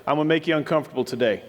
I'm going to make you uncomfortable today.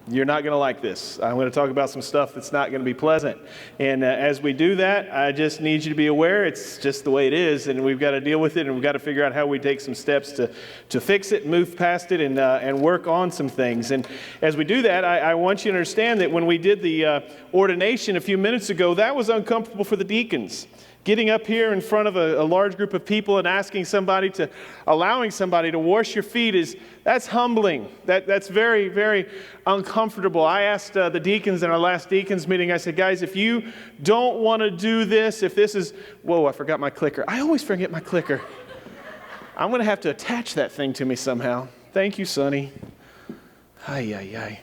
You're not going to like this. I'm going to talk about some stuff that's not going to be pleasant. And as we do that, I just need you to be aware it's just the way it is, and we've got to deal with it, and we've got to figure out how we take some steps to fix it, move past it, and work on some things. And as we do that, I want you to understand that when we did the ordination a few minutes ago, that was uncomfortable for the deacons. Getting up here in front of a large group of people and allowing somebody to wash your feet that's humbling. That's very, very uncomfortable. I asked the deacons in our last deacons meeting, I said, guys, if you don't want to do this, if this is, whoa, I forgot my clicker. I always forget my clicker. I'm going to have to attach that thing to me somehow. Thank you, Sonny. Ay.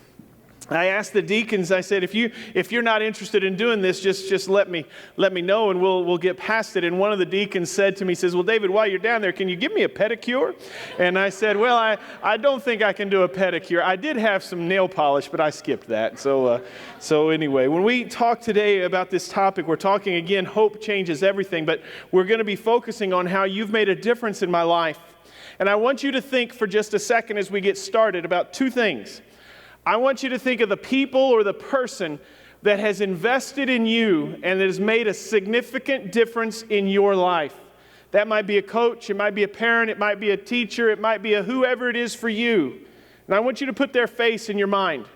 I asked the deacons, I said, if you're not interested in doing this, just let me know and we'll get past it. And one of the deacons said to me, says, well, David, while you're down there, can you give me a pedicure? And I said, well, I don't think I can do a pedicure. I did have some nail polish, but I skipped that. So anyway, when we talk today about this topic, we're talking again, hope changes everything, but we're going to be focusing on how you've made a difference in my life. And I want you to think for just a second as we get started about two things. I want you to think of the people or the person that has invested in you and that has made a significant difference in your life. That might be a coach, it might be a parent, it might be a teacher, it might be whoever it is for you. And I want you to put their face in your mind.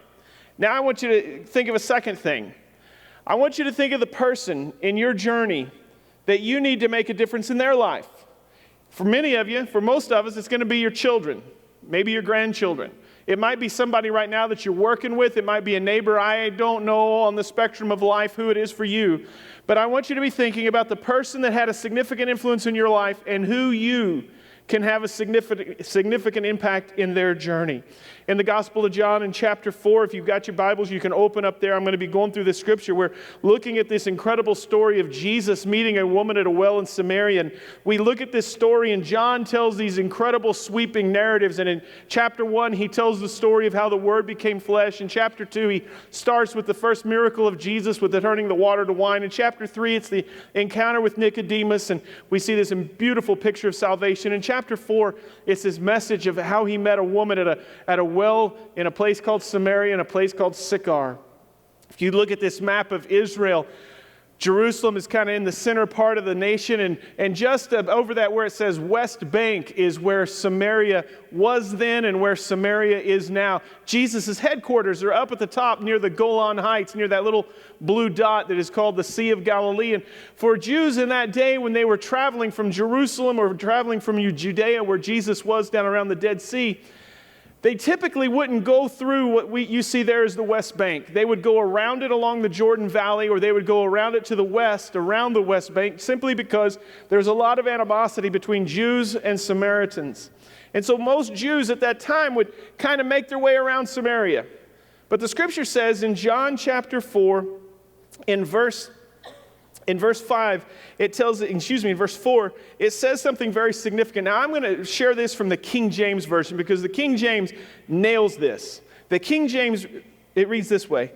Now I want you to think of a second thing. I want you to think of the person in your journey that you need to make a difference in their life. For many of you, for most of us, it's going to be your children, maybe your grandchildren. It might be somebody right now that you're working with. It might be a neighbor. I don't know on the spectrum of life who it is for you. But I want you to be thinking about the person that had a significant influence in your life and who you can have a significant impact in their journey. In the Gospel of John in chapter 4, if you've got your Bibles, you can open up there. I'm going to be going through this scripture. We're looking at this incredible story of Jesus meeting a woman at a well in Samaria. And we look at this story, and John tells these incredible sweeping narratives. And in chapter 1, he tells the story of how the Word became flesh. In chapter 2, he starts with the first miracle of Jesus with the turning the water to wine. In chapter 3, it's the encounter with Nicodemus, and we see this beautiful picture of salvation. In chapter 4, it's this message of how he met a woman at a well in a place called Samaria and a place called Sychar. If you look at this map of Israel, Jerusalem is kind of in the center part of the nation, and just over that where it says West Bank is where Samaria was then and where Samaria is now. Jesus' headquarters are up at the top near the Golan Heights, near that little blue dot that is called the Sea of Galilee. And for Jews in that day when they were traveling from Jerusalem or traveling from Judea where Jesus was down around the Dead Sea, they typically wouldn't go through what you see there as the West Bank. They would go around it along the Jordan Valley, or they would go around it to the west, around the West Bank, simply because there's a lot of animosity between Jews and Samaritans. And so most Jews at that time would kind of make their way around Samaria. But the scripture says in John chapter 4, in verse 5, in verse 4, it says something very significant. Now, I'm going to share this from the King James Version because the King James nails this. The King James, it reads this way,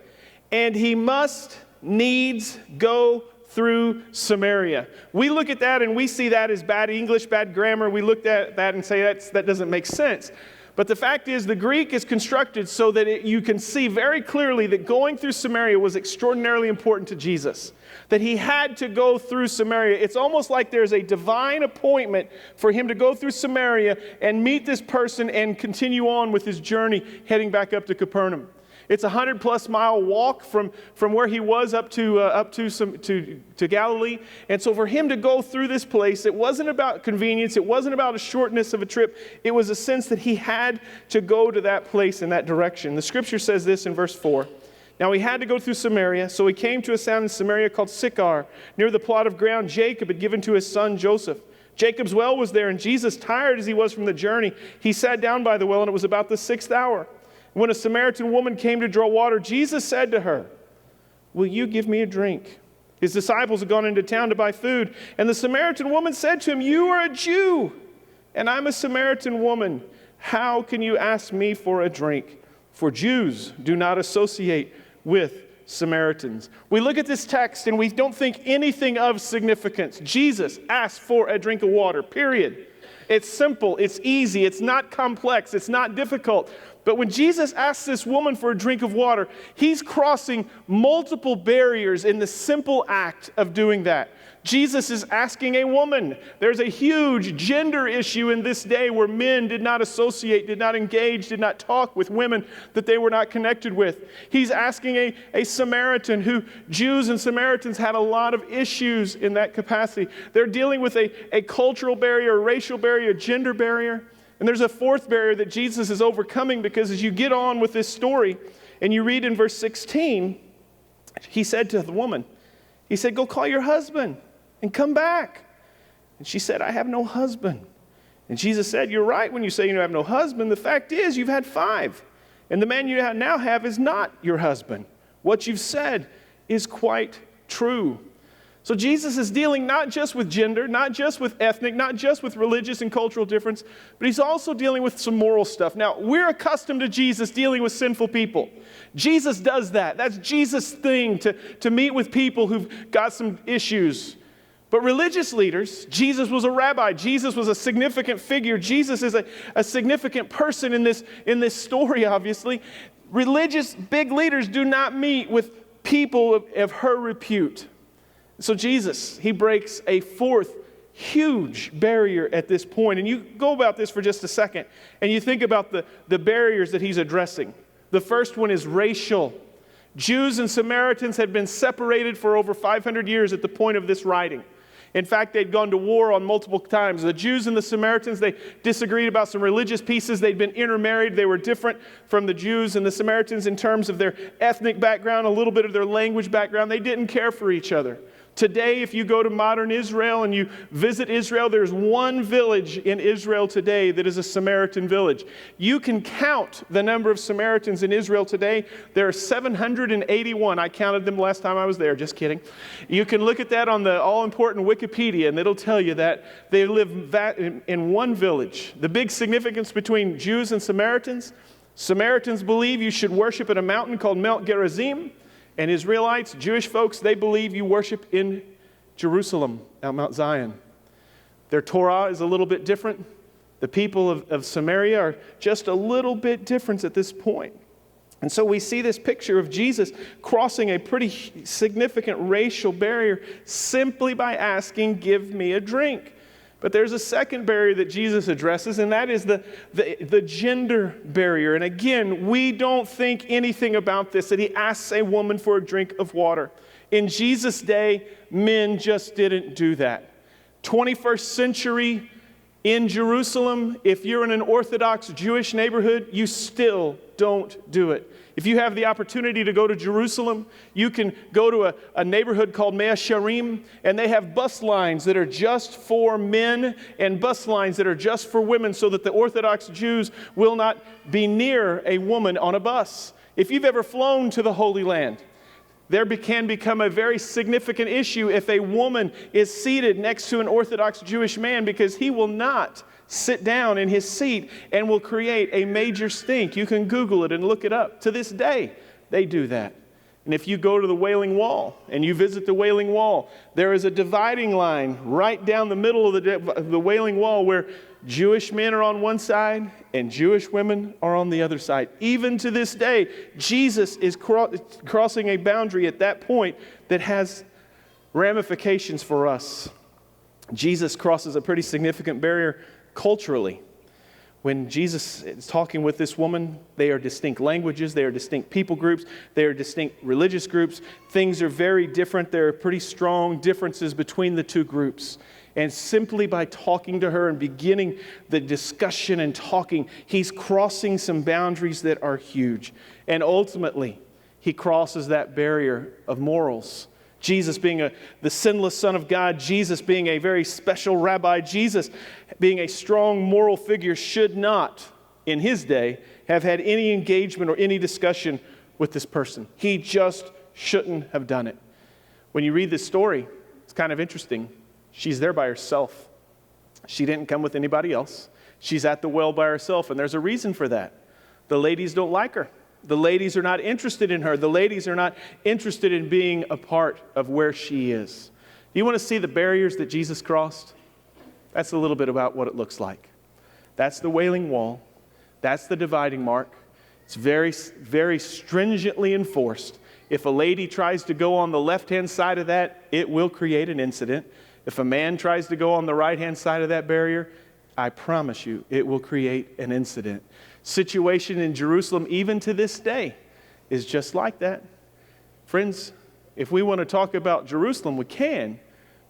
and he must needs go through Samaria. We look at that and we see that as bad English, bad grammar. We look at that and say that doesn't make sense. But the fact is, the Greek is constructed so that you can see very clearly that going through Samaria was extraordinarily important to Jesus. That he had to go through Samaria. It's almost like there's a divine appointment for him to go through Samaria and meet this person and continue on with his journey heading back up to Capernaum. It's a 100-plus mile walk from where he was up to Galilee. And so for him to go through this place, it wasn't about convenience. It wasn't about a shortness of a trip. It was a sense that he had to go to that place in that direction. The scripture says this in verse 4. Now he had to go through Samaria, so he came to a town in Samaria called Sychar, near the plot of ground Jacob had given to his son Joseph. Jacob's well was there, and Jesus, tired as he was from the journey, he sat down by the well, and it was about the 6th hour. When a Samaritan woman came to draw water, Jesus said to her, "Will you give me a drink?" His disciples had gone into town to buy food, and the Samaritan woman said to him, "You are a Jew, and I'm a Samaritan woman. How can you ask me for a drink?" For Jews do not associate with Samaritans. We look at this text and we don't think anything of significance. Jesus asked for a drink of water, period. It's simple, it's easy, it's not complex, it's not difficult. But when Jesus asks this woman for a drink of water, he's crossing multiple barriers in the simple act of doing that. Jesus is asking a woman. There's a huge gender issue in this day where men did not associate, did not engage, did not talk with women that they were not connected with. He's asking a Samaritan who Jews and Samaritans had a lot of issues in that capacity. They're dealing with a cultural barrier, a racial barrier, a gender barrier. And there's a fourth barrier that Jesus is overcoming, because as you get on with this story and you read in verse 16, he said to the woman, he said, "Go call your husband and come back." And she said, "I have no husband." And Jesus said, "You're right when you say you have no husband. The fact is you've had 5. And the man you now have is not your husband. What you've said is quite true." So Jesus is dealing not just with gender, not just with ethnic, not just with religious and cultural difference, but he's also dealing with some moral stuff. Now, we're accustomed to Jesus dealing with sinful people. Jesus does that. That's Jesus' thing, to meet with people who've got some issues. But religious leaders, Jesus was a rabbi. Jesus was a significant figure. Jesus is a significant person in this story, obviously. Religious big leaders do not meet with people of her repute. So Jesus, he breaks a fourth huge barrier at this point. And you go about this for just a second, and you think about the barriers that he's addressing. The first one is racial. Jews and Samaritans had been separated for over 500 years at the point of this writing. In fact, they'd gone to war on multiple times. The Jews and the Samaritans, they disagreed about some religious pieces. They'd been intermarried. They were different from the Jews and the Samaritans in terms of their ethnic background, a little bit of their language background. They didn't care for each other. Today, if you go to modern Israel and you visit Israel, there's one village in Israel today that is a Samaritan village. You can count the number of Samaritans in Israel today. There are 781. I counted them last time I was there. Just kidding. You can look at that on the all-important Wikipedia, and it'll tell you that they live in one village. The big significance between Jews and Samaritans: Samaritans believe you should worship at a mountain called Mount Gerizim. And Israelites, Jewish folks, they believe you worship in Jerusalem, at Mount Zion. Their Torah is a little bit different. The people of Samaria are just a little bit different at this point. And so we see this picture of Jesus crossing a pretty significant racial barrier simply by asking, "Give me a drink." But there's a second barrier that Jesus addresses, and that is the gender barrier. And again, we don't think anything about this, that he asks a woman for a drink of water. In Jesus' day, men just didn't do that. 21st century in Jerusalem, if you're in an Orthodox Jewish neighborhood, you still don't do it. If you have the opportunity to go to Jerusalem, you can go to a neighborhood called Mea Shearim, and they have bus lines that are just for men and bus lines that are just for women, so that the Orthodox Jews will not be near a woman on a bus. If you've ever flown to the Holy Land, there can become a very significant issue if a woman is seated next to an Orthodox Jewish man, because he will not sit down in his seat and will create a major stink. You can Google it and look it up. To this day, they do that. And if you go to the Wailing Wall and you visit the Wailing Wall, there is a dividing line right down the middle of the Wailing Wall where Jewish men are on one side and Jewish women are on the other side. Even to this day, Jesus is crossing a boundary at that point that has ramifications for us. Jesus crosses a pretty significant barrier culturally. When Jesus is talking with this woman, they are distinct languages, they are distinct people groups, they are distinct religious groups. Things are very different. There are pretty strong differences between the two groups. And simply by talking to her and beginning the discussion and talking, he's crossing some boundaries that are huge. And ultimately, he crosses that barrier of morals. Jesus being the sinless Son of God, Jesus being a very special rabbi, Jesus being a strong moral figure, should not, in his day, have had any engagement or any discussion with this person. He just shouldn't have done it. When you read this story, it's kind of interesting. She's there by herself. She didn't come with anybody else. She's at the well by herself, and there's a reason for that. The ladies don't like her. The ladies are not interested in her. The ladies are not interested in being a part of where she is. Do you want to see the barriers that Jesus crossed? That's a little bit about what it looks like. That's the Wailing Wall. That's the dividing mark. It's very, very stringently enforced. If a lady tries to go on the left-hand side of that, it will create an incident. If a man tries to go on the right-hand side of that barrier, I promise you, it will create an incident. Situation in Jerusalem, even to this day, is just like that. Friends, if we want to talk about Jerusalem, we can.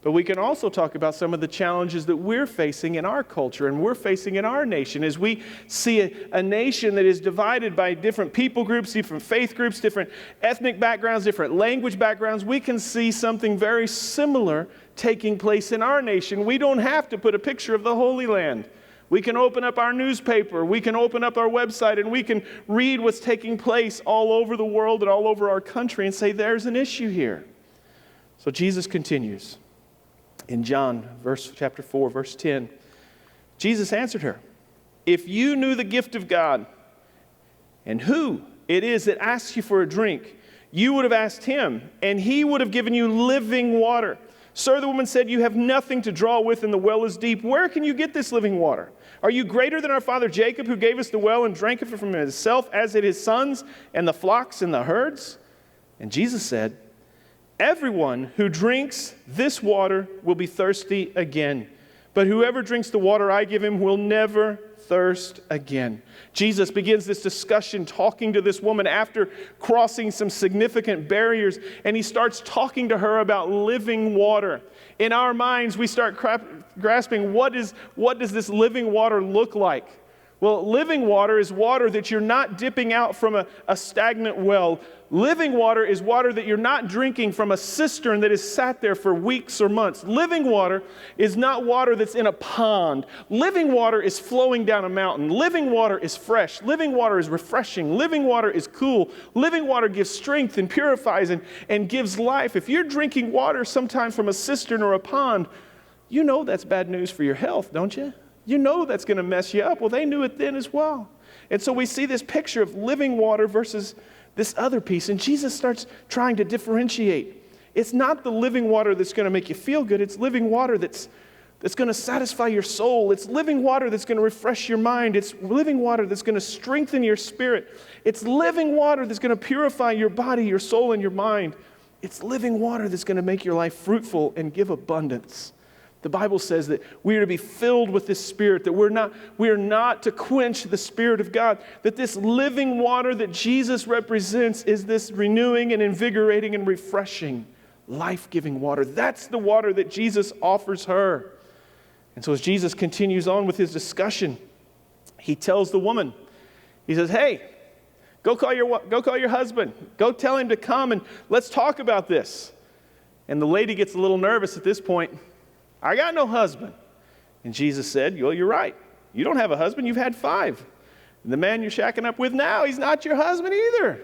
But we can also talk about some of the challenges that we're facing in our culture and we're facing in our nation as we see a nation that is divided by different people groups, different faith groups, different ethnic backgrounds, different language backgrounds. We can see something very similar taking place in our nation. We don't have to put a picture of the Holy Land. We can open up our newspaper, we can open up our website, and we can read what's taking place all over the world and all over our country and say, there's an issue here. So Jesus continues. In John, chapter 4, verse 10, Jesus answered her, if you knew the gift of God and who it is that asks you for a drink, you would have asked him, and he would have given you living water. Sir, the woman said, you have nothing to draw with, and the well is deep. Where can you get this living water? Are you greater than our father Jacob, who gave us the well and drank of it from himself, as did his sons and the flocks and the herds? And Jesus said, everyone who drinks this water will be thirsty again. But whoever drinks the water I give him will never thirst again. Jesus begins this discussion talking to this woman after crossing some significant barriers, and he starts talking to her about living water. In our minds, we start grasping what does this living water look like? Well, living water is water that you're not dipping out from a stagnant well. Living water is water that you're not drinking from a cistern that has sat there for weeks or months. Living water is not water that's in a pond. Living water is flowing down a mountain. Living water is fresh. Living water is refreshing. Living water is cool. Living water gives strength and purifies and gives life. If you're drinking water sometimes from a cistern or a pond, you know that's bad news for your health, don't you? You know that's going to mess you up. Well, they knew it then as well. And so we see this picture of living water versus this other piece. And Jesus starts trying to differentiate. It's not the living water that's going to make you feel good. It's living water that's going to satisfy your soul. It's living water that's going to refresh your mind. It's living water that's going to strengthen your spirit. It's living water that's going to purify your body, your soul, and your mind. It's living water that's going to make your life fruitful and give abundance. The Bible says that we are to be filled with this Spirit, that we are not to quench the Spirit of God, that this living water that Jesus represents is this renewing and invigorating and refreshing, life-giving water. That's the water that Jesus offers her. And so as Jesus continues on with his discussion, he tells the woman, he says, hey, go call your husband. Go tell him to come and let's talk about this. And the lady gets a little nervous at this point. I got no husband. And Jesus said, well, you're right. You don't have a husband. You've had 5. And the man you're shacking up with now, he's not your husband either.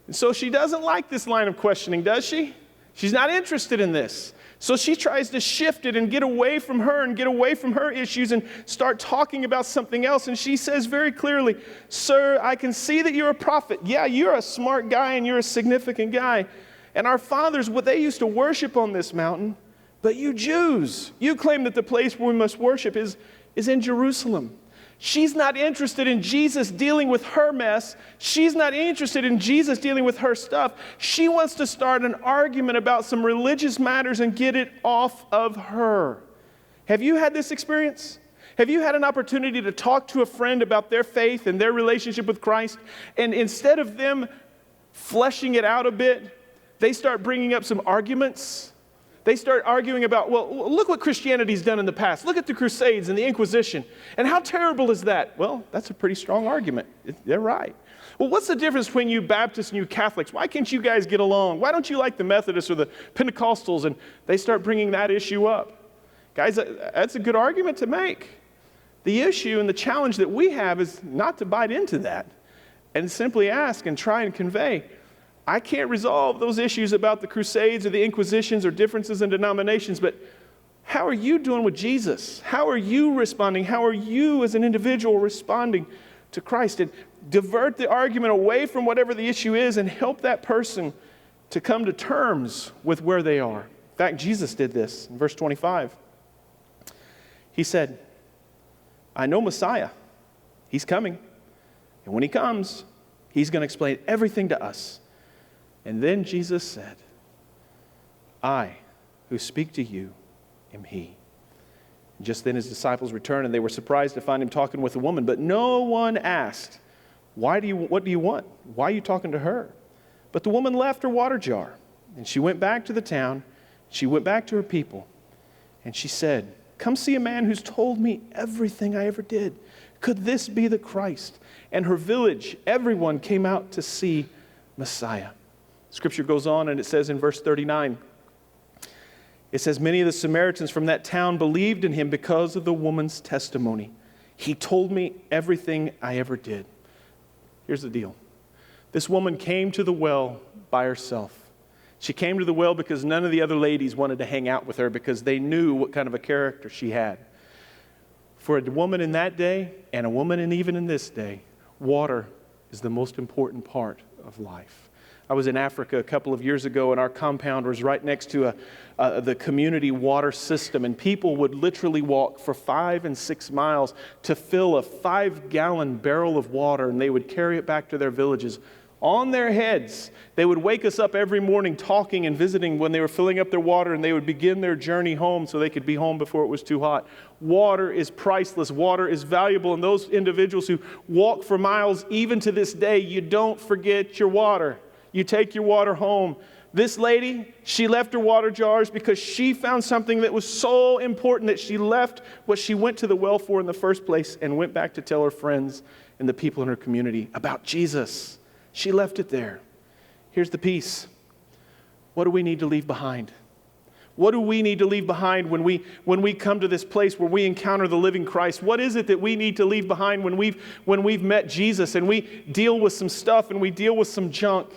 And so she doesn't like this line of questioning, does she? She's not interested in this. So she tries to shift it and get away from her and get away from her issues and start talking about something else. And she says very clearly, sir, I can see that you're a prophet. Yeah, you're a smart guy and you're a significant guy. And our fathers, what they used to worship on this mountain. But you Jews, you claim that the place where we must worship is in Jerusalem. She's not interested in Jesus dealing with her mess. She's not interested in Jesus dealing with her stuff. She wants to start an argument about some religious matters and get it off of her. Have you had this experience? Have you had an opportunity to talk to a friend about their faith and their relationship with Christ, and instead of them fleshing it out a bit, they start bringing up some arguments? They start arguing about, well, look what Christianity's done in the past. Look at the Crusades and the Inquisition. And how terrible is that? Well, that's a pretty strong argument. They're right. Well, what's the difference between you Baptists and you Catholics? Why can't you guys get along? Why don't you like the Methodists or the Pentecostals? And they start bringing that issue up. Guys, that's a good argument to make. The issue and the challenge that we have is not to bite into that and simply ask and try and convey, I can't resolve those issues about the Crusades or the Inquisitions or differences in denominations, but how are you doing with Jesus? How are you responding? How are you as an individual responding to Christ? And divert the argument away from whatever the issue is and help that person to come to terms with where they are. In fact, Jesus did this in verse 25. He said, I know Messiah. He's coming. And when he comes, He's going to explain everything to us. And then Jesus said, I who speak to you am he. Just then his disciples returned, and they were surprised to find him talking with a woman. But no one asked, what do you want? Why are you talking to her? But the woman left her water jar, and she went back to the town. She went back to her people, and she said, come see a man who's told me everything I ever did. Could this be the Christ? And her village, everyone came out to see Messiah. Scripture goes on, and it says in verse 39, it says, many of the Samaritans from that town believed in him because of the woman's testimony. He told me everything I ever did. Here's the deal. This woman came to the well by herself. She came to the well because none of the other ladies wanted to hang out with her because they knew what kind of a character she had. For a woman in that day, and a woman even in this day, water is the most important part of life. I was in Africa a couple of years ago, and our compound was right next to the community water system, and people would literally walk for 5 and 6 miles to fill a 5-gallon barrel of water, and they would carry it back to their villages on their heads. They would wake us up every morning talking and visiting when they were filling up their water, and they would begin their journey home so they could be home before it was too hot. Water is priceless. Water is valuable, and those individuals who walk for miles, even to this day, you don't forget your water. You take your water home. This lady, she left her water jars because she found something that was so important that she left what she went to the well for in the first place and went back to tell her friends and the people in her community about Jesus. She left it there. Here's the piece. What do we need to leave behind? What do we need to leave behind when we come to this place where we encounter the living Christ? What is it that we need to leave behind when we've met Jesus and we deal with some stuff and we deal with some junk?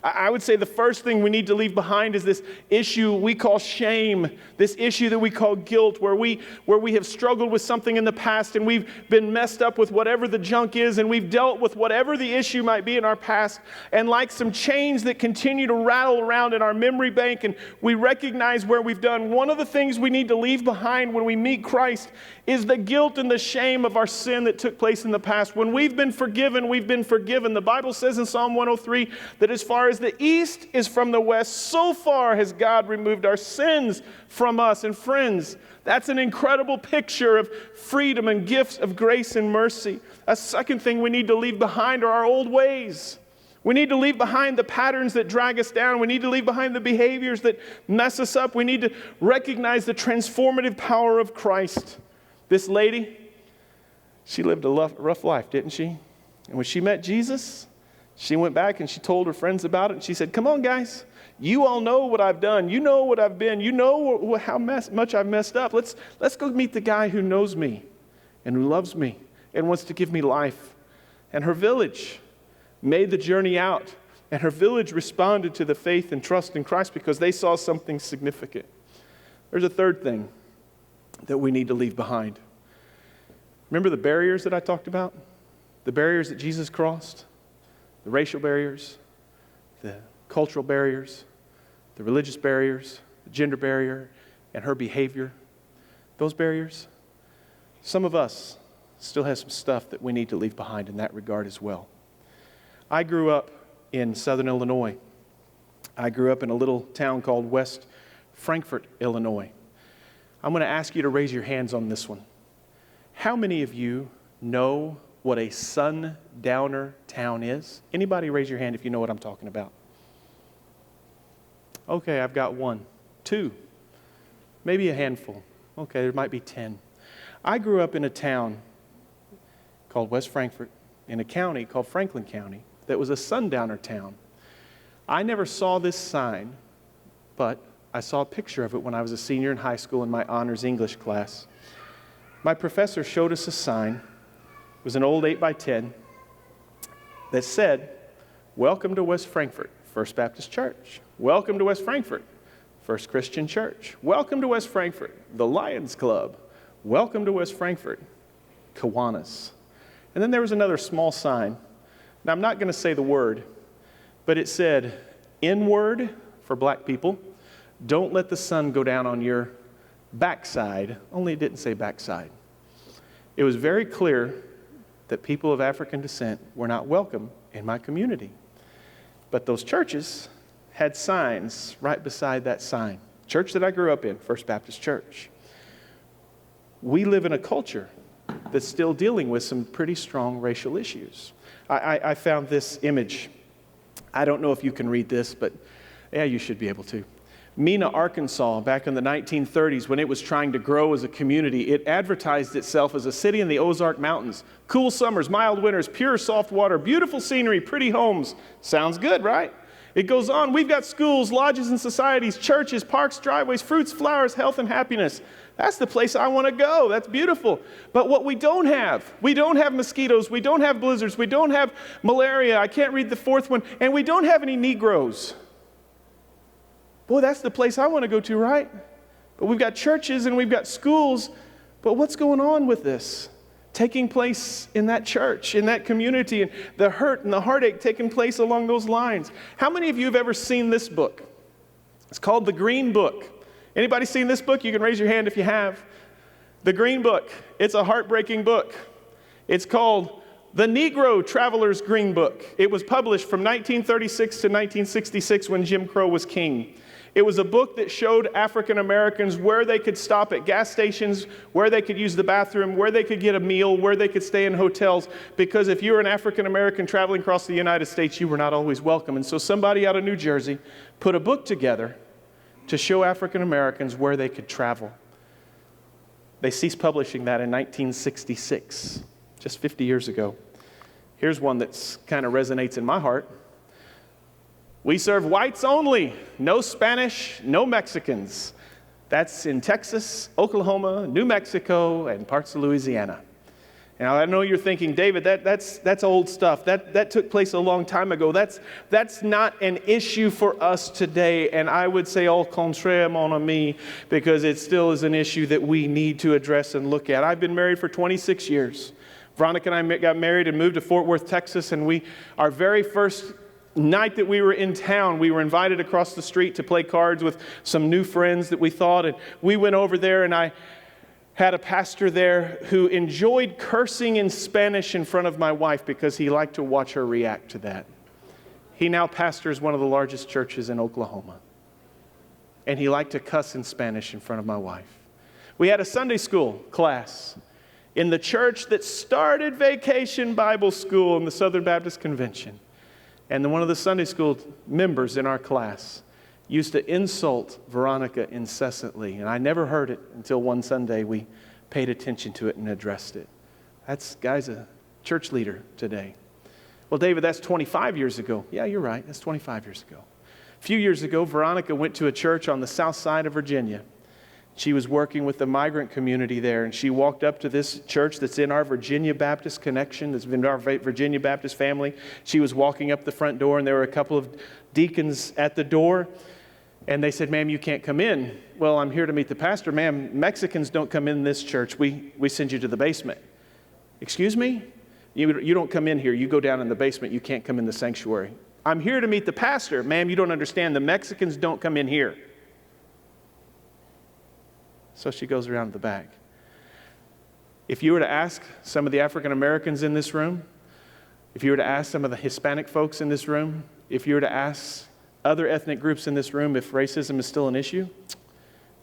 I would say the first thing we need to leave behind is this issue we call shame, this issue that we call guilt, where we have struggled with something in the past and we've been messed up with whatever the junk is, and we've dealt with whatever the issue might be in our past, and like some chains that continue to rattle around in our memory bank, and we recognize where we've done. One of the things we need to leave behind when we meet Christ is the guilt and the shame of our sin that took place in the past. When we've been forgiven, we've been forgiven. The Bible says in Psalm 103 that as far as the east is from the west, so far has God removed our sins from us. And friends, that's an incredible picture of freedom and gifts of grace and mercy. A second thing we need to leave behind are our old ways. We need to leave behind the patterns that drag us down. We need to leave behind the behaviors that mess us up. We need to recognize the transformative power of Christ. This lady, she lived a rough life, didn't she? And when she met Jesus, she went back and she told her friends about it. And she said, come on, guys. You all know what I've done. You know what I've been. You know how much I've messed up. Let's go meet the guy who knows me and who loves me and wants to give me life. And her village made the journey out. And her village responded to the faith and trust in Christ because they saw something significant. There's a third thing that we need to leave behind. Remember the barriers that I talked about? The barriers that Jesus crossed? The racial barriers, the cultural barriers, the religious barriers, the gender barrier, and her behavior. Those barriers, some of us still have some stuff that we need to leave behind in that regard as well. I grew up in southern Illinois. I grew up in a little town called West Frankfort, Illinois. I'm going to ask you to raise your hands on this one. How many of you know what a sundowner town is? Anybody raise your hand if you know what I'm talking about. Okay, I've got 1, 2, maybe a handful. Okay, there might be 10. I grew up in a town called West Frankfort, in a county called Franklin County, that was a sundowner town. I never saw this sign, but I saw a picture of it when I was a senior in high school in my honors English class. My professor showed us a sign. It was an old 8x10 that said, welcome to West Frankfort, First Baptist Church. Welcome to West Frankfort, First Christian Church. Welcome to West Frankfort, the Lions Club. Welcome to West Frankfort, Kiwanis. And then there was another small sign. Now, I'm not going to say the word, but it said, N-word for black people. Don't let the sun go down on your backside. Only it didn't say backside. It was very clear that people of African descent were not welcome in my community. But those churches had signs right beside that sign. Church that I grew up in, First Baptist Church. We live in a culture that's still dealing with some pretty strong racial issues. I found this image. I don't know if you can read this, but yeah, you should be able to. Mena, Arkansas, back in the 1930s, when it was trying to grow as a community, it advertised itself as a city in the Ozark Mountains. Cool summers, mild winters, pure soft water, beautiful scenery, pretty homes. Sounds good, right? It goes on. We've got schools, lodges and societies, churches, parks, driveways, fruits, flowers, health and happiness. That's the place I want to go. That's beautiful. But what we don't have mosquitoes, we don't have blizzards, we don't have malaria. I can't read the fourth one. And we don't have any Negroes. Boy, that's the place I want to go to, right? But we've got churches and we've got schools. But what's going on with this? Taking place in that church, in that community, and the hurt and the heartache taking place along those lines. How many of you have ever seen this book? It's called The Green Book. Anybody seen this book? You can raise your hand if you have. The Green Book. It's a heartbreaking book. It's called The Negro Traveler's Green Book. It was published from 1936 to 1966 when Jim Crow was king. It was a book that showed African Americans where they could stop at gas stations, where they could use the bathroom, where they could get a meal, where they could stay in hotels. Because if you were an African American traveling across the United States, you were not always welcome. And so somebody out of New Jersey put a book together to show African Americans where they could travel. They ceased publishing that in 1966, just 50 years ago. Here's one that kind of resonates in my heart. We serve whites only, no Spanish, no Mexicans. That's in Texas, Oklahoma, New Mexico, and parts of Louisiana. Now, I know you're thinking, David, that's old stuff. That took place a long time ago. That's not an issue for us today. And I would say au contraire, mon ami, because it still is an issue that we need to address and look at. I've been married for 26 years. Veronica and I got married and moved to Fort Worth, Texas, and our very first night that we were in town, we were invited across the street to play cards with some new friends that we thought, and we went over there, and I had a pastor there who enjoyed cursing in Spanish in front of my wife because he liked to watch her react to that. He now pastors one of the largest churches in Oklahoma, and he liked to cuss in Spanish in front of my wife. We had a Sunday school class in the church that started Vacation Bible School in the Southern Baptist Convention. And then one of the Sunday school members in our class used to insult Veronica incessantly. And I never heard it until one Sunday we paid attention to it and addressed it. Guy's a church leader today. Well, David, that's 25 years ago. Yeah, you're right. That's 25 years ago. A few years ago, Veronica went to a church on the south side of Virginia. She was working with the migrant community there, and she walked up to this church that's in our Virginia Baptist connection, that's been our Virginia Baptist family. She was walking up the front door, and there were a couple of deacons at the door, and they said, "Ma'am, you can't come in." "Well, I'm here to meet the pastor." "Ma'am, Mexicans don't come in this church. We send you to the basement." "Excuse me? You don't come in here. You go down in the basement. You can't come in the sanctuary." "I'm here to meet the pastor." "Ma'am, you don't understand. The Mexicans don't come in here." So she goes around the back. If you were to ask some of the African Americans in this room, if you were to ask some of the Hispanic folks in this room, if you were to ask other ethnic groups in this room if racism is still an issue,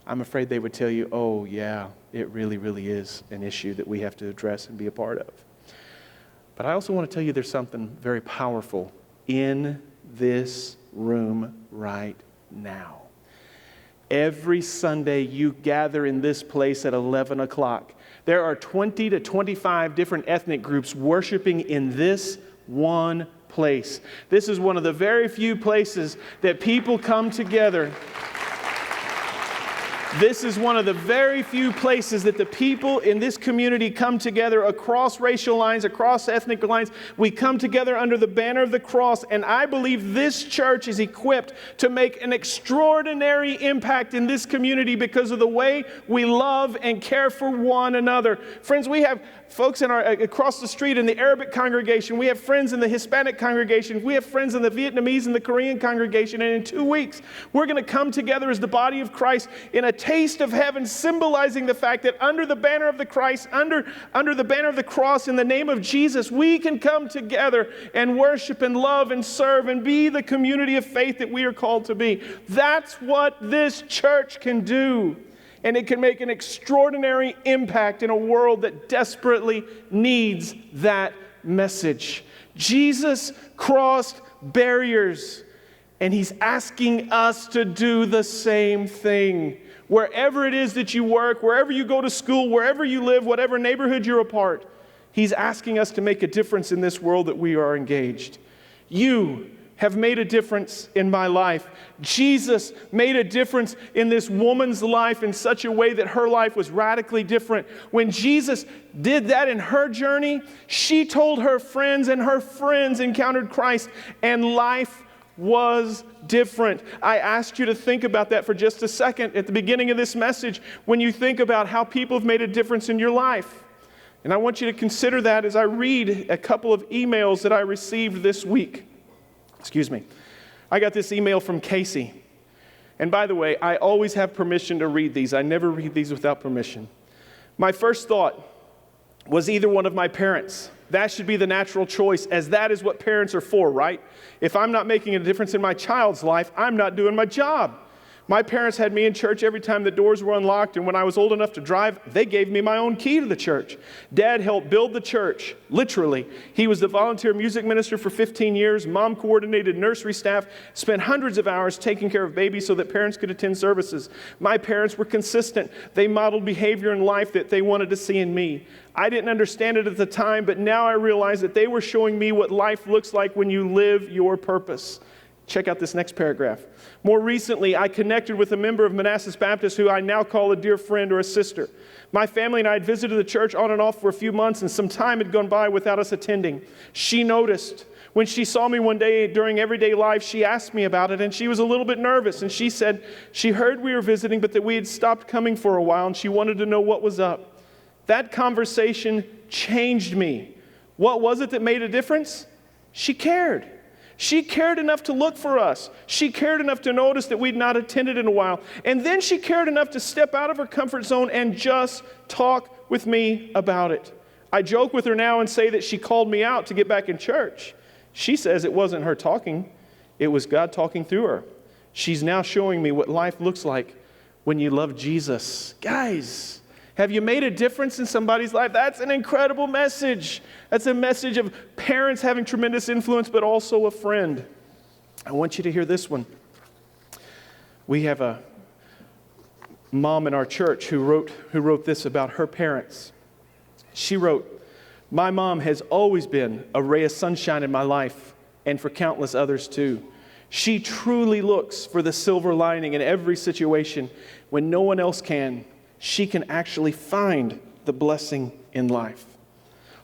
I'm afraid they would tell you, "Oh yeah, it really, really is an issue that we have to address and be a part of." But I also want to tell you there's something very powerful in this room right now. Every Sunday you gather in this place at 11 o'clock. There are 20 to 25 different ethnic groups worshiping in this one place. This is one of the very few places that people come together. This is one of the very few places that the people in this community come together across racial lines, across ethnic lines. We come together under the banner of the cross, and I believe this church is equipped to make an extraordinary impact in this community because of the way we love and care for one another. Friends, we have folks across the street in the Arabic congregation. We have friends in the Hispanic congregation. We have friends in the Vietnamese and the Korean congregation. And in 2 weeks, we're going to come together as the body of Christ in a taste of heaven, symbolizing the fact that under the banner of the Christ, under the banner of the cross, in the name of Jesus, we can come together and worship and love and serve and be the community of faith that we are called to be. That's what this church can do. And it can make an extraordinary impact in a world that desperately needs that message. Jesus crossed barriers, and he's asking us to do the same thing. Wherever it is that you work, wherever you go to school, wherever you live, whatever neighborhood you're a part, he's asking us to make a difference in this world that we are engaged. You have made a difference in my life. Jesus made a difference in this woman's life in such a way that her life was radically different. When Jesus did that in her journey, she told her friends, and her friends encountered Christ, and life was different. I asked you to think about that for just a second at the beginning of this message when you think about how people have made a difference in your life. And I want you to consider that as I read a couple of emails that I received this week. Excuse me. I got this email from Casey. And by the way, I always have permission to read these. I never read these without permission. My first thought was either one of my parents. That should be the natural choice, as that is what parents are for, right? If I'm not making a difference in my child's life, I'm not doing my job. My parents had me in church every time the doors were unlocked, and when I was old enough to drive, they gave me my own key to the church. Dad helped build the church, literally. He was the volunteer music minister for 15 years. Mom coordinated nursery staff, spent hundreds of hours taking care of babies so that parents could attend services. My parents were consistent. They modeled behavior in life that they wanted to see in me. I didn't understand it at the time, but now I realize that they were showing me what life looks like when you live your purpose. Check out this next paragraph. More recently, I connected with a member of Manassas Baptist who I now call a dear friend or a sister. My family and I had visited the church on and off for a few months, and some time had gone by without us attending. She noticed. When she saw me one day during everyday life, she asked me about it, and she was a little bit nervous, and she said she heard we were visiting, but that we had stopped coming for a while, and she wanted to know what was up. That conversation changed me. What was it that made a difference? She cared. She cared enough to look for us. She cared enough to notice that we'd not attended in a while. And then she cared enough to step out of her comfort zone and just talk with me about it. I joke with her now and say that she called me out to get back in church. She says it wasn't her talking. It was God talking through her. She's now showing me what life looks like when you love Jesus. Guys, have you made a difference in somebody's life? That's an incredible message. That's a message of parents having tremendous influence, but also a friend. I want you to hear this one. We have a mom in our church who wrote this about her parents. She wrote, "My mom has always been a ray of sunshine in my life, and for countless others too. She truly looks for the silver lining in every situation. When no one else can, she can actually find the blessing in life."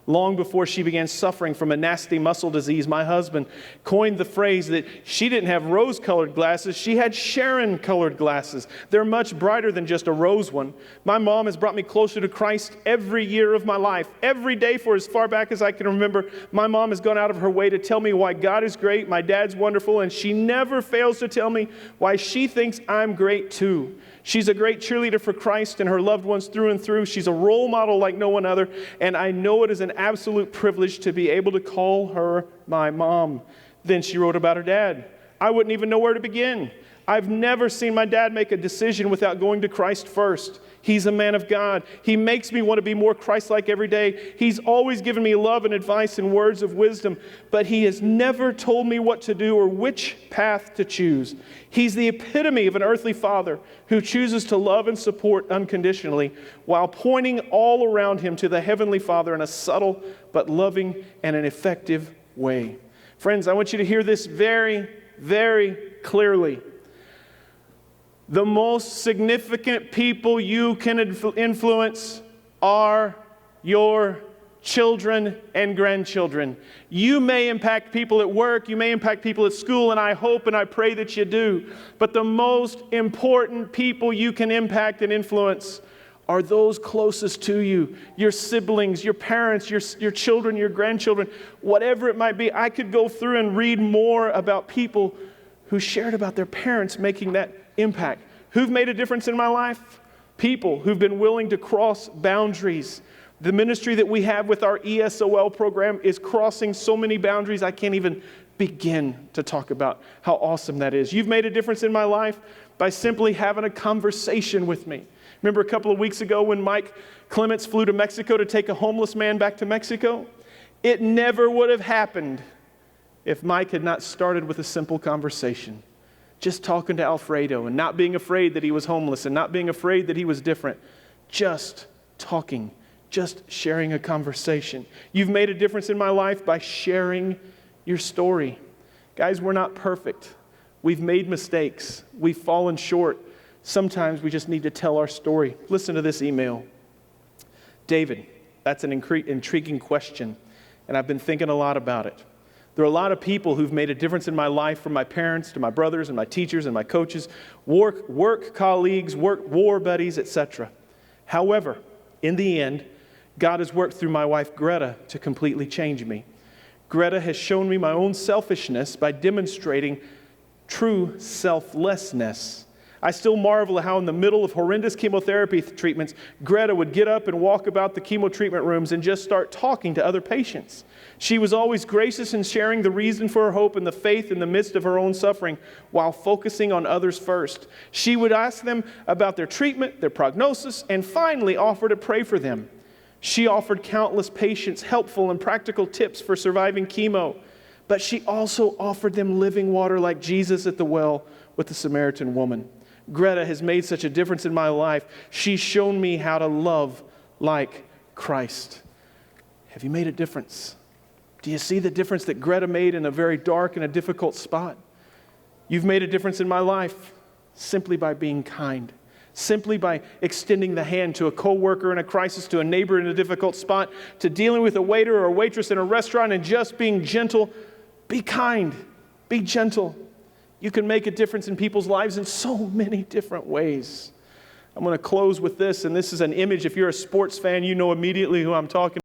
Long before she began suffering from a nasty muscle disease, my husband coined the phrase that she didn't have rose-colored glasses, she had Sharon-colored glasses. They're much brighter than just a rose one. My mom has brought me closer to Christ every year of my life. Every day for as far back as I can remember, my mom has gone out of her way to tell me why God is great, my dad's wonderful, and she never fails to tell me why she thinks I'm great too. She's a great cheerleader for Christ and her loved ones through and through. She's a role model like no one other, and I know it is an absolute privilege to be able to call her my mom. Then she wrote about her dad. I wouldn't even know where to begin. I've never seen my dad make a decision without going to Christ first. He's a man of God. He makes me want to be more Christ-like every day. He's always given me love and advice and words of wisdom, but he has never told me what to do or which path to choose. He's the epitome of an earthly father who chooses to love and support unconditionally while pointing all around him to the Heavenly Father in a subtle but loving and an effective way. Friends, I want you to hear this very, very clearly. The most significant people you can influence are your children and grandchildren. You may impact people at work, you may impact people at school, and I hope and I pray that you do. But the most important people you can impact and influence are those closest to you, your siblings, your parents, your children, your grandchildren, whatever it might be. I could go through and read more about people who shared about their parents making that impact. Who've made a difference in my life? People who've been willing to cross boundaries. The ministry that we have with our ESOL program is crossing so many boundaries I can't even begin to talk about how awesome that is. You've made a difference in my life by simply having a conversation with me. Remember a couple of weeks ago when Mike Clements flew to Mexico to take a homeless man back to Mexico? It never would have happened if Mike had not started with a simple conversation. Just talking to Alfredo and not being afraid that he was homeless and not being afraid that he was different. Just talking, just sharing a conversation. You've made a difference in my life by sharing your story. Guys, we're not perfect. We've made mistakes. We've fallen short. Sometimes we just need to tell our story. Listen to this email. David, that's an intriguing question, and I've been thinking a lot about it. There are a lot of people who've made a difference in my life, from my parents to my brothers and my teachers and my coaches, work colleagues, war buddies, etc. However, in the end, God has worked through my wife, Greta, to completely change me. Greta has shown me my own selfishness by demonstrating true selflessness. I still marvel at how in the middle of horrendous chemotherapy treatments, Greta would get up and walk about the chemo treatment rooms and just start talking to other patients. She was always gracious in sharing the reason for her hope and the faith in the midst of her own suffering while focusing on others first. She would ask them about their treatment, their prognosis, and finally offer to pray for them. She offered countless patients helpful and practical tips for surviving chemo, but she also offered them living water like Jesus at the well with the Samaritan woman. Greta has made such a difference in my life. She's shown me how to love like Christ. Have you made a difference? Do you see the difference that Greta made in a very dark and a difficult spot? You've made a difference in my life simply by being kind, simply by extending the hand to a coworker in a crisis, to a neighbor in a difficult spot, to dealing with a waiter or a waitress in a restaurant and just being gentle. Be kind. Be gentle. You can make a difference in people's lives in so many different ways. I'm going to close with this, and this is an image. If you're a sports fan, you know immediately who I'm talking about.